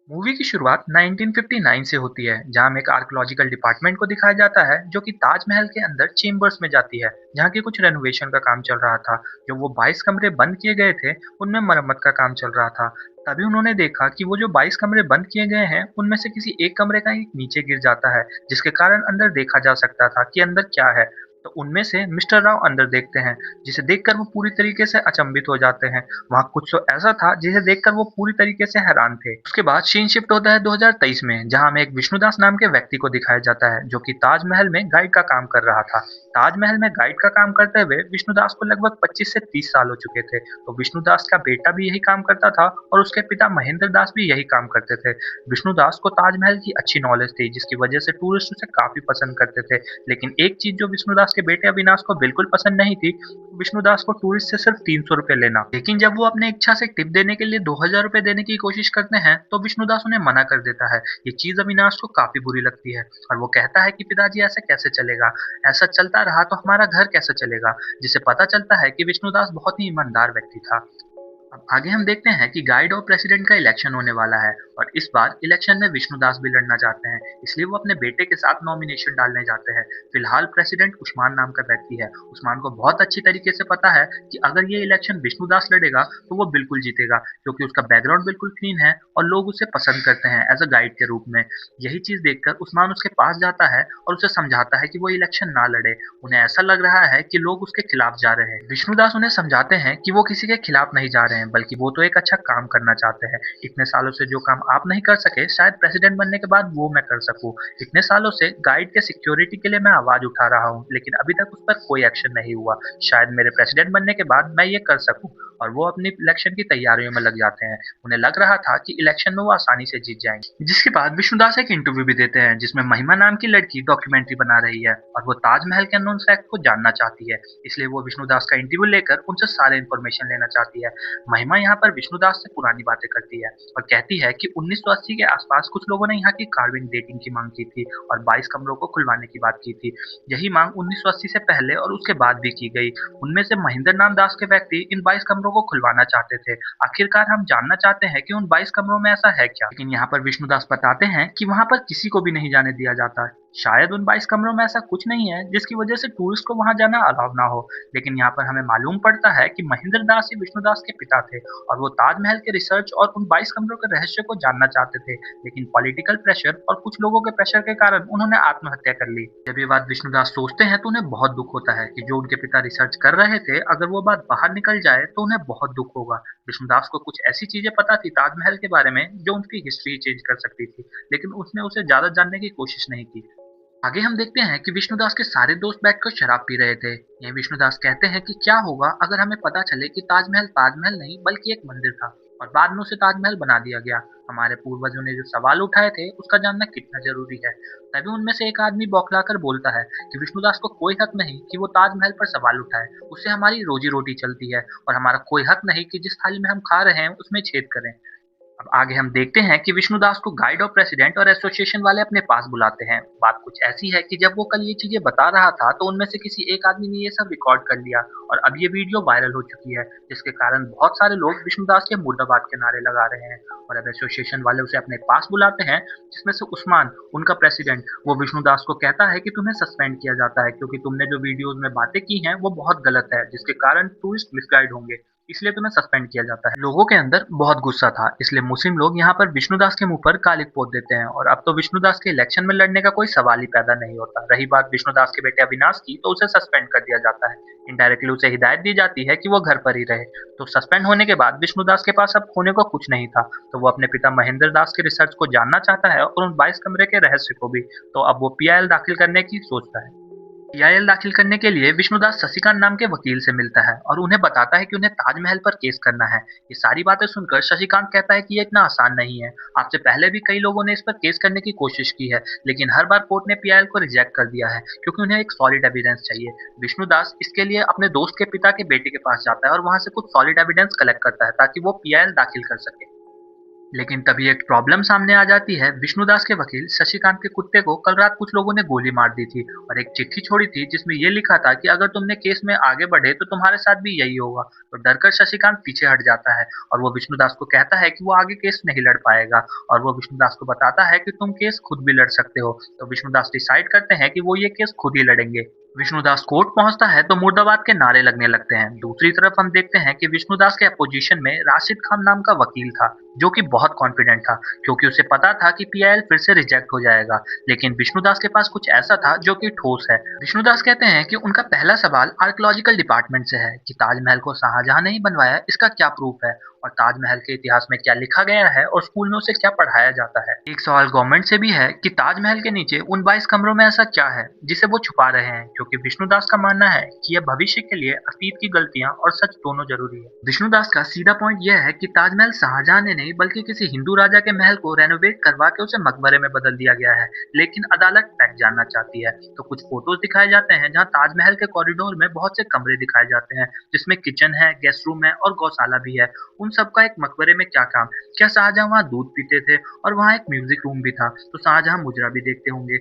Movie की शुरुआत 1959 से होती है, जहां हमें एक आर्कियोलॉजिकल डिपार्टमेंट को दिखाया जाता है जो कि ताजमहल के अंदर चेम्बर्स में जाती है, जहां की कुछ रेनोवेशन का काम चल रहा था। जो वो 22 कमरे बंद किए गए थे, उनमें मरम्मत का काम चल रहा था। तभी उन्होंने देखा कि वो जो 22 कमरे बंद किए गए हैं, उनमें से किसी एक कमरे का ईंट नीचे गिर जाता है, जिसके कारण अंदर देखा जा सकता था कि अंदर क्या है। तो उनमें से मिस्टर राव अंदर देखते हैं, जिसे देखकर वो पूरी तरीके से अचंभित हो जाते हैं। वहाँ कुछ तो ऐसा था जिसे देखकर वो पूरी तरीके से हैरान थे। उसके बाद सीन शिफ्ट होता है 2023 में, जहाँ हमें एक विष्णुदास नाम के व्यक्ति को दिखाया जाता है, जो कि ताजमहल में गाइड का काम कर रहा था। ताजमहल में गाइड का काम करते हुए विष्णुदास को लगभग 25 से 30 साल हो चुके थे। तो विष्णुदास का बेटा भी यही काम करता था और उसके पिता महेंद्र दास भी यही काम करते थे। विष्णुदास को ताजमहल की अच्छी नॉलेज थी, जिसकी वजह से टूरिस्ट उसे काफी पसंद करते थे। लेकिन एक चीज जो विष्णुदास के बेटे अविनाश को बिल्कुल पसंद नहीं थी, विष्णुदास को टूरिस्ट से सिर्फ 300 रुपए लेना। लेकिन जब वो अपने इच्छा से टिप देने के लिए 2000 रुपए देने की कोशिश करते हैं, तो विष्णुदास उन्हें मना कर देता है। ये चीज अविनाश को काफी बुरी लगती है और वो कहता है कि पिताजी ऐसे कैसे चलेगा, ऐसा चलता रहा तो हमारा घर कैसे चलेगा। जिससे पता चलता है कि विष्णुदास बहुत ही ईमानदार व्यक्ति था। अब आगे हम देखते हैं कि गाइड और प्रेसिडेंट का इलेक्शन होने वाला है और इस बार इलेक्शन में विष्णुदास भी लड़ना चाहते हैं, इसलिए वो अपने बेटे के साथ नॉमिनेशन डालने जाते हैं। फिलहाल प्रेसिडेंट उस्मान नाम का व्यक्ति है। उस्मान को बहुत अच्छी तरीके से पता है कि अगर ये इलेक्शन विष्णुदास लड़ेगा तो वो बिल्कुल जीतेगा, क्योंकि उसका बैकग्राउंड बिल्कुल क्लीन है और लोग उसे पसंद करते हैं एज अ गाइड के रूप में। यही चीज देखकर उस्मान उसके पास जाता है और उसे समझाता है कि वो इलेक्शन ना लड़े। उन्हें ऐसा लग रहा है कि लोग उसके खिलाफ जा रहे हैं। विष्णुदास उन्हें समझाते हैं कि वो किसी के खिलाफ नहीं जा रहे हैं, बल्कि वो तो एक अच्छा काम करना चाहते हैं। इतने सालों से जो काम आप नहीं कर सके, शायद प्रेसिडेंट बनने के बाद वो मैं कर सकूं। इतने सालों से गाइड के सिक्योरिटी के लिए मैं आवाज उठा रहा हूं, लेकिन अभी तक उस पर कोई एक्शन नहीं हुआ। शायद मेरे प्रेसिडेंट बनने के बाद मैं ये कर सकूं। और वो अपनी इलेक्शन की तैयारियों में लग जाते हैं। उन्हें लग रहा था कि इलेक्शन में वो आसानी से जीत जाएंगे। जिसके बाद विष्णुदास एक इंटरव्यू भी देते हैं, जिसमें महिमा नाम की लड़की डॉक्यूमेंट्री बना रही है और वो ताजमहल के अननोन फैक्ट को जानना चाहती है। इसलिए वो विष्णुदास का इंटरव्यू लेकर उनसे सारे इन्फॉर्मेशन लेना चाहती है। महिमा यहाँ पर विष्णुदास से पुरानी बातें करती है और कहती है कि 1980 के आसपास कुछ लोगों ने यहाँ की कार्विंग डेटिंग की मांग की थी और 22 कमरों को खुलवाने की बात की थी। यही मांग 1980 से पहले और उसके बाद भी की गई। उनमें से महेंद्र नाम दास के व्यक्ति इन 22 कमरों को खुलवाना चाहते थे। आखिरकार हम जानना चाहते हैं कि उन 22 कमरों में ऐसा है क्या। लेकिन यहाँ पर विष्णुदास बताते हैं कि वहाँ पर किसी को भी नहीं जाने दिया जाता। शायद उन 22 कमरों में ऐसा कुछ नहीं है जिसकी वजह से टूरिस्ट को वहां जाना अलाउ ना हो। लेकिन यहाँ पर हमें मालूम पड़ता है कि महेंद्र दास ही विष्णुदास के पिता थे और वो ताजमहल के रिसर्च और उन 22 कमरों के रहस्य को जानना चाहते थे। लेकिन पॉलिटिकल प्रेशर और कुछ लोगों के प्रेशर के कारण उन्होंने आत्महत्या कर ली। जब ये बात विष्णुदास सोचते हैं तो उन्हें बहुत दुख होता है कि जो उनके पिता रिसर्च कर रहे थे, अगर वो बात बाहर निकल जाए तो उन्हें बहुत दुख होगा। विष्णुदास को कुछ ऐसी चीजें पता थी ताजमहल के बारे में जो उनकी हिस्ट्री चेंज कर सकती थी, लेकिन उसने उसे ज्यादा जानने की कोशिश नहीं की। आगे हम देखते हैं कि विष्णुदास के सारे दोस्त बैठकर शराब पी रहे थे। ये विष्णुदास कहते हैं कि क्या होगा अगर हमें पता चले कि ताजमहल ताजमहल नहीं बल्कि एक मंदिर था और बाद में उसे ताजमहल बना दिया गया। हमारे पूर्वजों ने जो सवाल उठाए थे उसका जानना कितना जरूरी है। तभी उनमें से एक आदमी बौखलाकर बोलता है कि विष्णुदास को कोई हक नहीं कि वो ताजमहल पर सवाल उठाए। उससे हमारी रोजी रोटी चलती है और हमारा कोई हक नहीं कि जिस थाली में हम खा रहे हैं उसमें छेद करें। अब आगे हम देखते हैं कि विष्णुदास को गाइड और प्रेसिडेंट और एसोसिएशन वाले अपने पास बुलाते हैं। बात कुछ ऐसी है कि जब वो कल ये चीजें बता रहा था तो उनमें से किसी एक आदमी ने ये सब रिकॉर्ड कर लिया और अब ये वीडियो वायरल हो चुकी है, जिसके कारण बहुत सारे लोग विष्णुदास के मुर्दाबाद के नारे लगा रहे हैं। और अब एसोसिएशन वाले उसे अपने पास बुलाते हैं, जिसमें से उस्मान, उनका प्रेसिडेंट, वो विष्णुदास को कहता है कि तुम्हें सस्पेंड किया जाता है क्योंकि तुमने जो वीडियोज में बातें की हैं वो बहुत गलत है, जिसके कारण टूरिस्ट मिसगाइड होंगे, इसलिए तुम्हें सस्पेंड किया जाता है। लोगों के अंदर बहुत गुस्सा था, इसलिए मुस्लिम लोग यहाँ पर विष्णुदास के मुंह पर कालिक पोत देते हैं और अब तो विष्णुदास के इलेक्शन में लड़ने का कोई सवाल ही पैदा नहीं होता। रही बात विष्णुदास के बेटे अविनाश की, तो उसे सस्पेंड कर दिया जाता है। इनडायरेक्टली उसे हिदायत दी जाती है कि वो घर पर ही रहे। तो सस्पेंड होने के बाद विष्णुदास के पास अब खोने को कुछ नहीं था, तो वो अपने पिता महेंद्र दास के रिसर्च को जानना चाहता है और उन 22 कमरे के रहस्य को भी। तो अब वो पीआईएल दाखिल करने की सोचता है। पीआईएल दाखिल करने के लिए विष्णुदास शशिकांत नाम के वकील से मिलता है और उन्हें बताता है कि उन्हें ताजमहल पर केस करना है। ये सारी बातें सुनकर शशिकांत कहता है कि ये इतना आसान नहीं है। आपसे पहले भी कई लोगों ने इस पर केस करने की कोशिश की है, लेकिन हर बार कोर्ट ने पीआईएल को रिजेक्ट कर दिया है क्योंकि उन्हें एक सॉलिड एविडेंस चाहिए। विष्णुदास इसके लिए अपने दोस्त के पिता के बेटे के पास जाता है और वहां से कुछ सॉलिड एविडेंस कलेक्ट करता है ताकि वो पीआईएल दाखिल कर सके। लेकिन तभी एक प्रॉब्लम सामने आ जाती है। विष्णुदास के वकील शशिकांत के कुत्ते को कल रात कुछ लोगों ने गोली मार दी थी और एक चिट्ठी छोड़ी थी जिसमें ये लिखा था कि अगर तुमने केस में आगे बढ़े तो तुम्हारे साथ भी यही होगा। तो डरकर शशिकांत पीछे हट जाता है और वो विष्णुदास को कहता है कि वो आगे केस नहीं लड़ पाएगा और वो विष्णुदास को बताता है कि तुम केस खुद भी लड़ सकते हो। तो विष्णुदास डिसाइड करते हैं कि वो ये केस खुद ही लड़ेंगे। विष्णुदास कोर्ट पहुंचता है तो मुर्दाबाद के नारे लगने लगते हैं। दूसरी तरफ हम देखते हैं कि विष्णुदास के अपोजिशन में राशिद खान नाम का वकील था जो कि बहुत कॉन्फिडेंट था क्योंकि उसे पता था कि पीआईएल फिर से रिजेक्ट हो जाएगा। लेकिन विष्णुदास के पास कुछ ऐसा था जो कि ठोस है। विष्णुदास कहते हैं कि उनका पहला सवाल आर्कियोलॉजिकल डिपार्टमेंट से है कि ताजमहल को शाहजहां ने ही बनवाया, इसका क्या प्रूफ है और ताजमहल के इतिहास में क्या लिखा गया है और स्कूल में उसे क्या पढ़ाया जाता है। एक सवाल गवर्नमेंट से भी है कि ताजमहल के नीचे उन 22 कमरों में ऐसा क्या है जिसे वो छुपा रहे हैं, क्योंकि विष्णुदास का मानना है कि यह भविष्य के लिए अतीत की गलतियां और सच दोनों जरूरी है। विष्णुदास का सीधा पॉइंट यह है कि ताजमहल शाहजहां ने नहीं बल्कि किसी हिंदू राजा के महल को रेनोवेट करवा के उसे मकबरे में बदल दिया गया है। लेकिन अदालत फैक्ट जानना चाहती है। तो कुछ फोटोज दिखाए जाते हैं जहाँ ताजमहल के कॉरिडोर में बहुत से कमरे दिखाए जाते हैं जिसमें किचन है, गेस्ट रूम है और गौशाला भी है। उन सबका एक मकबरे में क्या काम? क्या शाहजहां वहां दूध पीते थे? और वहां एक म्यूजिक रूम भी था, तो शाहजहां मुजरा भी देखते होंगे।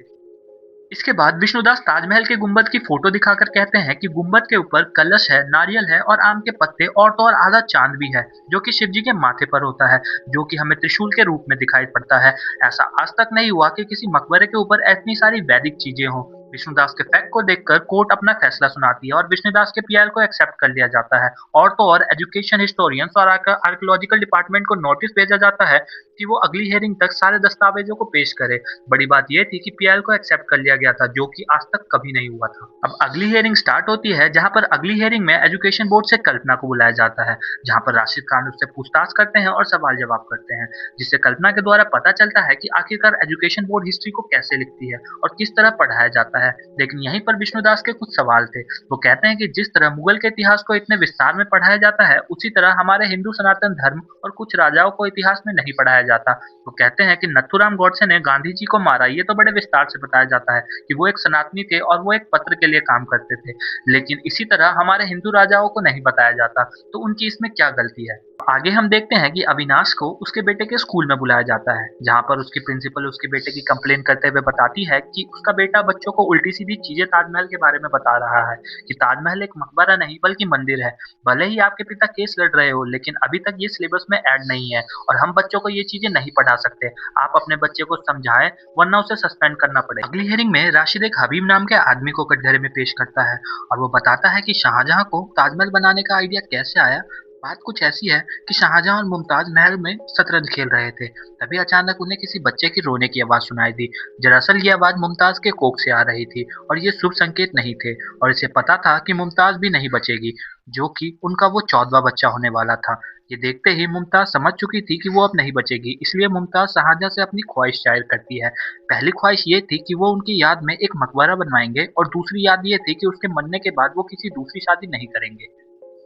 इसके बाद विष्णुदास ताजमहल के गुंबद की फोटो दिखाकर कहते हैं कि गुंबद के ऊपर कलश है, नारियल है और आम के पत्ते और तो और आधा चांद भी है जो कि शिव जी के माथे पर होता है, जो कि हमें त्रिशूल के रूप में दिखाई पड़ता है। ऐसा आज तक नहीं हुआ कि किसी मकबरे के ऊपर इतनी सारी वैदिक चीजें हों। विष्णुदास के फैक्ट को देखकर कोर्ट अपना फैसला सुनाती है और विष्णुदास के पीआर को एक्सेप्ट कर लिया जाता है। और तो और एजुकेशन हिस्टोरियंस और आर्कियोलॉजिकल डिपार्टमेंट को नोटिस भेजा जाता है कि वो अगली हियरिंग तक सारे दस्तावेजों को पेश करे। बड़ी बात यह थी कि पीएल को एक्सेप्ट कर लिया गया था जो कि आज तक कभी नहीं हुआ था। अब अगली हियरिंग स्टार्ट होती है जहां पर अगली हियरिंग में एजुकेशन बोर्ड से कल्पना को बुलाया जाता है, जहां पर राशिद खान उससे पूछताछ करते हैं और सवाल जवाब करते हैं, जिससे कल्पना के द्वारा पता चलता है कि आखिरकार एजुकेशन बोर्ड हिस्ट्री को कैसे लिखती है और किस तरह पढ़ाया जाता है। लेकिन यहीं पर विष्णुदास के कुछ सवाल थे। वो कहते हैं कि जिस तरह मुगल के इतिहास को इतने विस्तार में पढ़ाया जाता है उसी तरह हमारे हिंदू सनातन धर्म और कुछ राजाओं को इतिहास में नहीं पढ़ाया जाता। वो कहते हैं कि नथुराम गॉडसे ने गांधी जी को मारा, ये तो बड़े विस्तार से बताया जाता है कि वो एक सनातनी थे और वो एक पत्र के लिए काम करते थे, लेकिन इसी तरह हमारे हिंदू राजाओं को नहीं बताया जाता, तो उनकी इसमें क्या गलती है। आगे हम देखते हैं कि अविनाश को उसके बेटे के स्कूल में बुलाया जाता है, जहां पर उसकी प्रिंसिपल उसके बेटे की कंप्लेन करते हुए बताती है कि उसका बेटा बच्चों को उल्टी सीधी चीजें ताजमहल के बारे में बता रहा है कि ताजमहल एक मकबरा नहीं बल्कि मंदिर है। भले ही आपके पिता केस लड़ रहे हो लेकिन अभी तक ये सिलेबस में ऐड नहीं है और हम बच्चों को ये चीजें नहीं पढ़ा सकते। आप अपने बच्चे को समझाएं वरना उसे सस्पेंड करना पड़ेगा। अगली हियरिंग में राशिद एक हबीब नाम के आदमी को कटघरे में पेश करता है और वो बताता है कि शाहजहां को ताजमहल बनाने का आइडिया कैसे आया। बात कुछ ऐसी है कि शाहजहां और मुमताज महल में शतरंज खेल रहे थे, तभी अचानक उन्हें किसी बच्चे की रोने की आवाज सुनाई दी। दरअसल ये आवाज मुमताज के कोख से आ रही थी और ये शुभ संकेत नहीं थे और इसे पता था कि मुमताज भी नहीं बचेगी, जो कि उनका वो 14वां बच्चा होने वाला था। ये देखते ही मुमताज समझ चुकी थी कि वो अब नहीं बचेगी, इसलिए मुमताज शाहजहां से अपनी ख्वाहिश जाहिर करती है। पहली ख्वाहिश ये थी कि वो उनकी याद में एक मकबरा बनवाएंगे और दूसरी याद ये थी कि उसके मरने के बाद वो किसी दूसरी शादी नहीं करेंगे।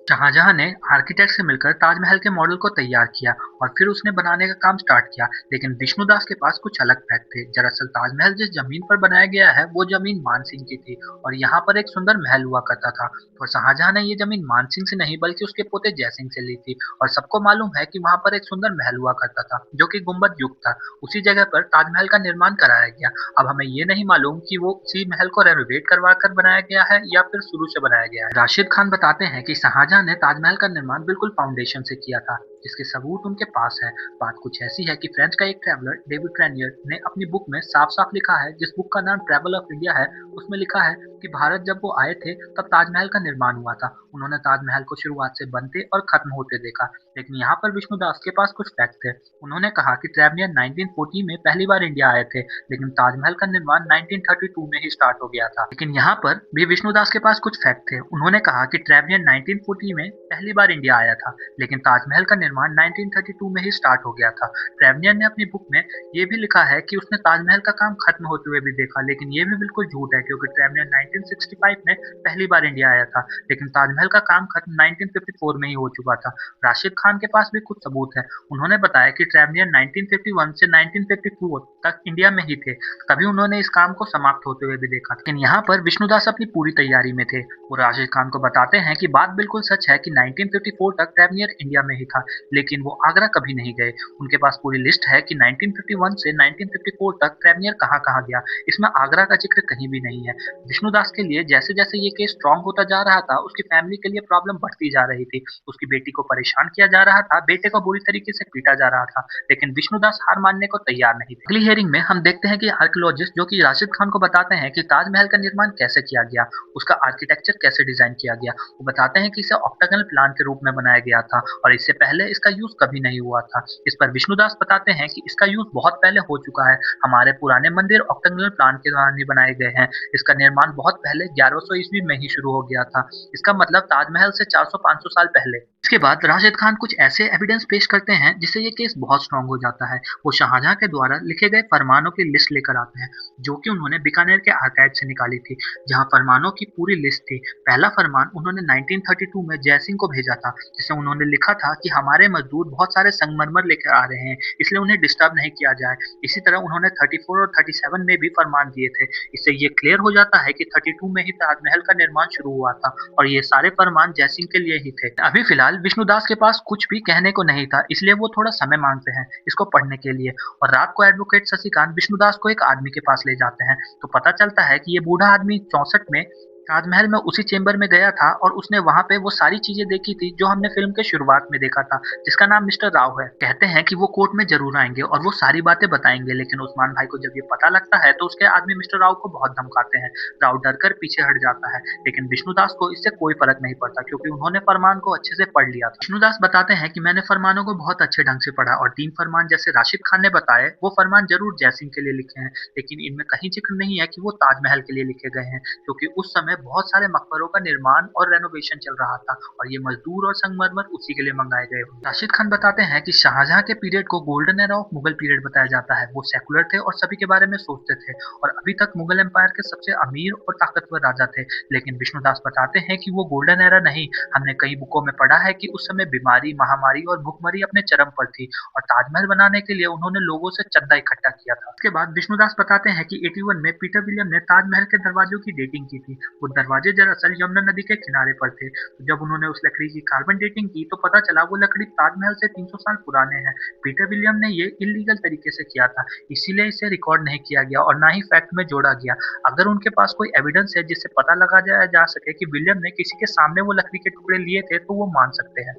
शाहजहां ने आर्किटेक्ट से मिलकर ताजमहल के मॉडल को तैयार किया और फिर उसने बनाने का काम स्टार्ट किया, लेकिन विष्णुदास के पास कुछ अलग फैक्ट थे। दरअसल ताजमहल जिस जमीन पर बनाया गया है वो जमीन मानसिंह की थी और यहाँ पर एक सुंदर महल हुआ करता था, और शाहजहां ने ये जमीन मानसिंह से नहीं बल्कि उसके पोते जयसिंह से ली थी। और सबको मालूम है कि वहां पर एक सुंदर महल हुआ करता था जो कि गुंबद युक्त था। उसी जगह पर ताजमहल का निर्माण कराया गया। अब हमें ये नहीं मालूम कि वो उसी महल को रेनोवेट करवा कर बनाया गया है या फिर शुरू से बनाया गया है। राशिद खान बताते हैं कि शाहजहां ने ताजमहल का निर्माण बिल्कुल फाउंडेशन से किया था, जिसके सबूत उनके पास है। बात कुछ ऐसी है कि फ्रेंच का एक ट्रैवलर डेविड ट्रेनियर ने अपनी बुक में साफ साफ लिखा है, जिस बुक का नाम ट्रैवल ऑफ इंडिया है, उसमें लिखा है कि भारत जब वो आए थे तब ताजमहल का निर्माण हुआ था। उन्होंने ताजमहल को शुरुआत से बनते और खत्म होते देखा। लेकिन यहाँ पर विष्णुदास के पास कुछ फैक्ट थे। उन्होंने कहा कि ट्रेवलियर 1940 में पहली बार इंडिया आए थे, लेकिन ताजमहल का निर्माण 1932 में ही स्टार्ट हो गया था। लेकिन यहाँ पर भी विष्णुदास के पास कुछ फैक्ट थे। उन्होंने कहा कि ट्रेवलियर 1940 में पहली बार इंडिया आया था, लेकिन ताजमहल का निर्माण 1932 में ही स्टार्ट हो गया था। ट्रेवलियर ने अपनी बुक में ये भी लिखा है कि उसने ताजमहल का काम खत्म होते हुए भी देखा, लेकिन ये भी बिल्कुल झूठ है क्योंकि ट्रेवलियर 1965 में पहली बार इंडिया आया था, लेकिन ताजमहल का काम खत्म 1954 में ही हो चुका था। राशिद खान के पास भी कुछ सबूत है। उन्होंने बताया कि ट्रेवलियर 1951 से 1954 तक इंडिया में ही थे, तभी उन्होंने इस काम को समाप्त होते हुए भी देखा। लेकिन यहाँ पर विष्णुदास अपनी पूरी तैयारी में थे। वो राशिद खान को बताते हैं कि बात बिल्कुल सच है कि 1954 तक ट्रेवलियर इंडिया में ही था, लेकिन वो आगरा कभी नहीं गए। उनके पास पूरी लिस्ट है कि 1951 से 1954 तक प्रेमियर कहाँ-कहाँ गया। इसमें आगरा का ज़िक्र कहीं भी नहीं है। विष्णुदास के लिए जैसे-जैसे ये केस स्ट्रॉन्ग होता जा रहा था, उसकी फैमिली के लिए प्रॉब्लम बढ़ती जा रही थी। उसकी बेटी को परेशान किया जा रहा था, बेटे को बुरी तरीके से पीटा जा रहा था, लेकिन विष्णुदास हार मानने को तैयार नहीं थे। अगली हियरिंग में हम देखते हैं कि आर्कियोलॉजिस्ट जो कि राशिद खान को बताते हैं कि ताजमहल का निर्माण कैसे किया गया, उसका आर्किटेक्चर कैसे डिजाइन किया गया। वो बताते हैं कि इसे ऑक्टागोनल प्लान के रूप में बनाया गया था और इससे पहले इसका यूज कभी नहीं हुआ था। इस पर विष्णुदास बताते हैं कि इसका यूज बहुत पहले हो चुका है। हमारे पुराने मंदिर ऑक्टागोनल प्लान के दौरान ही बनाए गए हैं। इसका निर्माण बहुत पहले 1100 ईस्वी में ही शुरू हो गया था। इसका मतलब ताजमहल से 400-500 साल पहले। इसके बाद राशिद खान कुछ ऐसे एविडेंस पेश करते हैं जिससे ये केस बहुत स्ट्रॉन्ग हो जाता है। वो शाहजहां के द्वारा लिखे गए फरमानों की लिस्ट लेकर आते हैं, जो कि उन्होंने बीकानेर के आर्काइव से निकाली थी, जहां फरमानों की पूरी लिस्ट थी। पहला फरमान उन्होंने 1932 में जयसिंह को भेजा था, जिसमें उन्होंने लिखा था कि हमारे मजदूर बहुत सारे संगमरमर लेकर आ रहे हैं, इसलिए उन्हें डिस्टर्ब नहीं किया जाए। इसी तरह उन्होंने 34 और 37 में भी फरमान दिए थे। इससे ये क्लियर हो जाता है कि 32 में ही ताजमहल का निर्माण शुरू हुआ था और ये सारे फरमान जयसिंह के लिए ही थे। अभी फिलहाल विष्णुदास के पास कुछ भी कहने को नहीं था, इसलिए वो थोड़ा समय मांगते हैं इसको पढ़ने के लिए। और रात को एडवोकेट शशिकांत विष्णुदास को एक आदमी के पास ले जाते हैं, तो पता चलता है कि ये बूढ़ा आदमी 64 में ताजमहल में उसी चेंबर में गया था और उसने वहां पे वो सारी चीजें देखी थी जो हमने फिल्म के शुरुआत में देखा था, जिसका नाम मिस्टर राव है। कहते हैं कि वो कोर्ट में जरूर आएंगे और वो सारी बातें बताएंगे, लेकिन उस्मान भाई को जब ये पता लगता है तो उसके आदमी मिस्टर राव को बहुत धमकाते हैं। राव डर कर पीछे हट जाता है, लेकिन विष्णुदास को इससे कोई फर्क नहीं पड़ता क्योंकि उन्होंने फरमान को अच्छे से पढ़ लिया था। विष्णुदास बताते हैं कि मैंने फरमानों को बहुत अच्छे ढंग से पढ़ा और 3 फरमान जैसे राशिद खान ने बताए वो फरमान जरूर जयसिंह के लिए लिखे हैं, लेकिन इनमें कहीं जिक्र नहीं है कि वो ताजमहल के लिए लिखे गए हैं, क्योंकि उस समय बहुत सारे मकबरों का निर्माण और रेनोवेशन चल रहा था और ये मजदूर और संगमरमर उसी के लिए मंगाए गए। राशिद खान बताते हैं कि शाहजहां के पीरियड को golden era of Mughal period बताया जाता है। वो सेकुलर थे और सभी के बारे में सोचते थे और अभी तक मुगल एम्पायर के सबसे अमीर और ताकतवर राजा थे। लेकिन विष्णुदास बताते हैं कि वो गोल्डन एरा नहीं, हमने कई बुकों में पढ़ा है कि उस समय बीमारी, महामारी और भुखमरी अपने चरम पर थी और ताजमहल बनाने के लिए उन्होंने लोगों से चंदा इकट्ठा किया था। उसके बाद विष्णुदास बताते हैं कि 81 में पीटर विलियम ने ताजमहल के दरवाजों की डेटिंग की थी। वो दरवाजे दरअसल यमुना नदी के किनारे पर थे। तो जब उन्होंने उस लकड़ी की कार्बन डेटिंग की तो पता चला वो लकड़ी ताजमहल से 300 साल पुराने हैं। पीटर विलियम ने ये इलीगल तरीके से किया था, इसीलिए इसे रिकॉर्ड नहीं किया गया और ना ही फैक्ट में जोड़ा गया। अगर उनके पास कोई एविडेंस है जिससे पता लगाया जा सके कि विलियम ने किसी के सामने वो लकड़ी के टुकड़े लिए थे तो वो मान सकते हैं।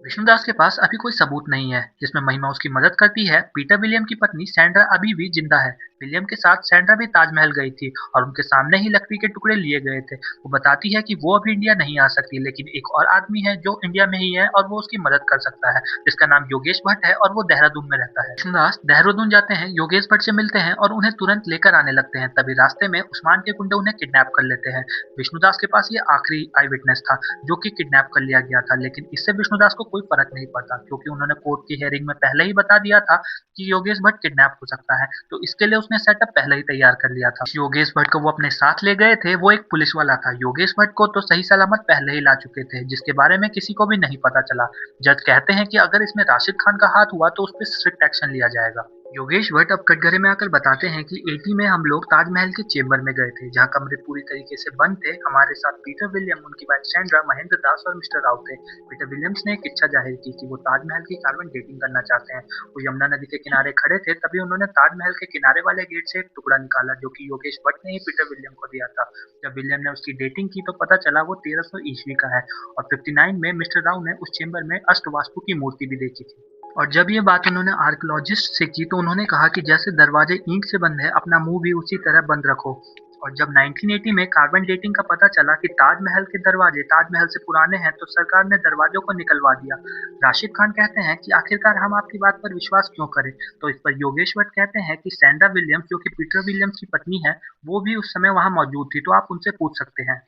विष्णुदास के पास अभी कोई सबूत नहीं है जिसमें महिमा उसकी मदद करती है। पीटर विलियम की पत्नी सैंड्रा अभी भी जिंदा है। विलियम के साथ सैंड्रा भी ताजमहल गई थी और उनके सामने ही लकड़ी के टुकड़े लिए गए थे। वो बताती है कि वो अभी इंडिया नहीं आ सकती, लेकिन एक और आदमी है जो इंडिया में ही है और वो उसकी मदद कर सकता है, जिसका नाम योगेश भट्ट है और वो देहरादून में रहता है। विष्णुदास देहरादून जाते हैं, योगेश भट्ट से मिलते हैं और उन्हें तुरंत लेकर आने लगते हैं। तभी रास्ते में उस्मान के गुंडे उन्हें किडनैप कर लेते हैं। विष्णुदास के पास ये आखिरी आई विटनेस था जो कि किडनैप कर लिया गया था, लेकिन इससे विष्णुदास को कोई फर्क नहीं पड़ता क्योंकि उन्होंने कोर्ट की हियरिंग में पहले ही बता दिया था कि योगेश भट्ट किडनैप हो सकता है, तो इसके लिए उसने सेटअप पहले ही तैयार कर लिया था। योगेश भट्ट को वो अपने साथ ले गए थे, वो एक पुलिस वाला था। योगेश भट्ट को तो सही सलामत पहले ही ला चुके थे, जिसके बारे में किसी को भी नहीं पता चला। जज कहते हैं कि अगर इसमें राशिद खान का हाथ हुआ तो उस पर स्ट्रिक्ट एक्शन लिया जाएगा। योगेश भट्ट अब कटघरे में आकर बताते हैं कि 80 में हम लोग ताजमहल के चेंबर में गए थे, जहाँ कमरे पूरी तरीके से बंद थे। हमारे साथ पीटर विलियम, उनकी वाइफ सैंड्रा, महेंद्र दास और मिस्टर राव थे। पीटर विलियम्स ने एक इच्छा जाहिर की कि वो ताजमहल की कार्बन डेटिंग करना चाहते हैं। वो यमुना नदी के किनारे खड़े थे, तभी उन्होंने ताजमहल के किनारे वाले गेट से एक टुकड़ा निकाला जो कि योगेश भट्ट ने ही पीटर विलियम को दिया था। जब विलियम ने उसकी डेटिंग की तो पता चला वो 1300 ईस्वी का है और 59 में मिस्टर राव ने उस चेंबर में अष्टवास्तु की मूर्ति भी देखी थी। और जब ये बात उन्होंने आर्कियोलॉजिस्ट से की तो उन्होंने कहा कि जैसे दरवाजे ईंट से बंद है, अपना मुंह भी उसी तरह बंद रखो। और जब 1980 में कार्बन डेटिंग का पता चला कि ताजमहल के दरवाजे ताजमहल से पुराने हैं तो सरकार ने दरवाजों को निकलवा दिया। राशिद खान कहते हैं कि आखिरकार हम आपकी बात पर विश्वास क्यों करें, तो इस पर योगेश भट्ट कहते हैं कि सैंड्रा विलियम्स जो कि पीटर विलियम्स की पत्नी है, वो भी उस समय वहां मौजूद थी, तो आप उनसे पूछ सकते हैं।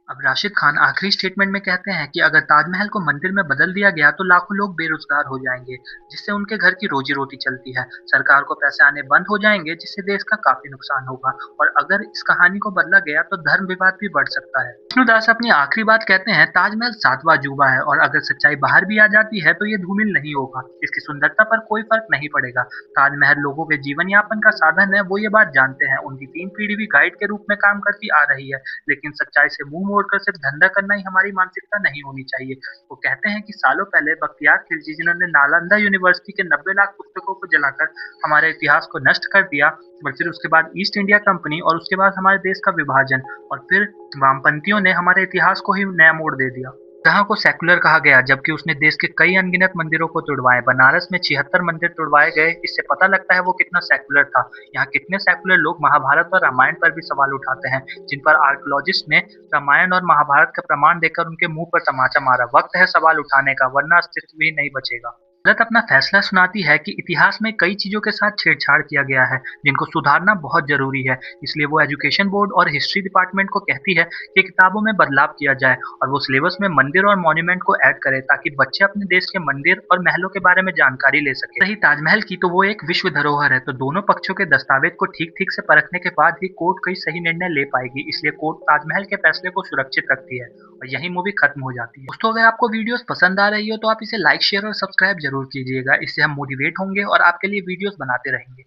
अब राशिद खान आखिरी स्टेटमेंट में कहते हैं कि अगर ताजमहल को मंदिर में बदल दिया गया तो लाखों लोग बेरोजगार हो जाएंगे, जिससे उनके घर की रोजी रोटी चलती है। सरकार को पैसे आने बंद हो जाएंगे, जिससे देश का काफी नुकसान होगा। और अगर इस कहानी को बदला गया तो धर्म विवाद भी बढ़ सकता है। विष्णुदास अपनी आखिरी बात कहते हैं, ताजमहल 7वां अजूबा है और अगर सच्चाई बाहर भी आ जाती है तो ये धूमिल नहीं होगा। इसकी सुंदरता पर कोई फर्क नहीं पड़ेगा। ताजमहल लोगों के जीवन यापन का साधन है, वो ये बात जानते हैं। उनकी 3 पीढ़ी भी गाइड के रूप में काम करती आ रही है, लेकिन सच्चाई से मुंह छोड़कर सिर्फ धंधा करना ही हमारी मानसिकता नहीं होनी चाहिए। वो कहते हैं कि सालों पहले बख्तियार खिलजी, जिन्होंने नालंदा यूनिवर्सिटी के 90 लाख पुस्तकों को जलाकर हमारे इतिहास को नष्ट कर दिया, और फिर उसके बाद ईस्ट इंडिया कंपनी, और उसके बाद हमारे देश का विभाजन, और फिर वामपंथियों ने हमारे इतिहास को ही नया मोड़ दे दिया। शाह को सेक्युलर कहा गया, जबकि उसने देश के कई अनगिनत मंदिरों को तुड़वाए। बनारस में 76 मंदिर तुड़वाए गए। इससे पता लगता है वो कितना सेक्युलर था। यहाँ कितने सेक्युलर लोग महाभारत और रामायण पर भी सवाल उठाते हैं, जिन पर आर्कियोलॉजिस्ट ने रामायण और महाभारत का प्रमाण देकर उनके मुंह पर तमाचा मारा। वक्त है सवाल उठाने का, वरना अस्तित्व भी नहीं बचेगा। भारत अपना फैसला सुनाती है कि इतिहास में कई चीजों के साथ छेड़छाड़ किया गया है, जिनको सुधारना बहुत जरूरी है। इसलिए वो एजुकेशन बोर्ड और हिस्ट्री डिपार्टमेंट को कहती है कि किताबों में बदलाव किया जाए और वो सिलेबस में मंदिर और मॉन्यूमेंट को ऐड करे, ताकि बच्चे अपने देश के मंदिर और महलों के बारे में जानकारी ले सके। रही ताजमहल की, तो वो एक विश्व धरोहर है, तो दोनों पक्षों के दस्तावेज को ठीक ठीक से परखने के बाद ही कोर्ट कोई सही निर्णय ले पाएगी। इसलिए कोर्ट ताजमहल के फैसले को सुरक्षित रखती है और यही मूवी खत्म हो जाती है। दोस्तों, अगर आपको वीडियोस पसंद आ रही हो तो आप इसे लाइक, शेयर और सब्सक्राइब जरूर कीजिएगा। इससे हम मोटिवेट होंगे और आपके लिए वीडियोस बनाते रहेंगे।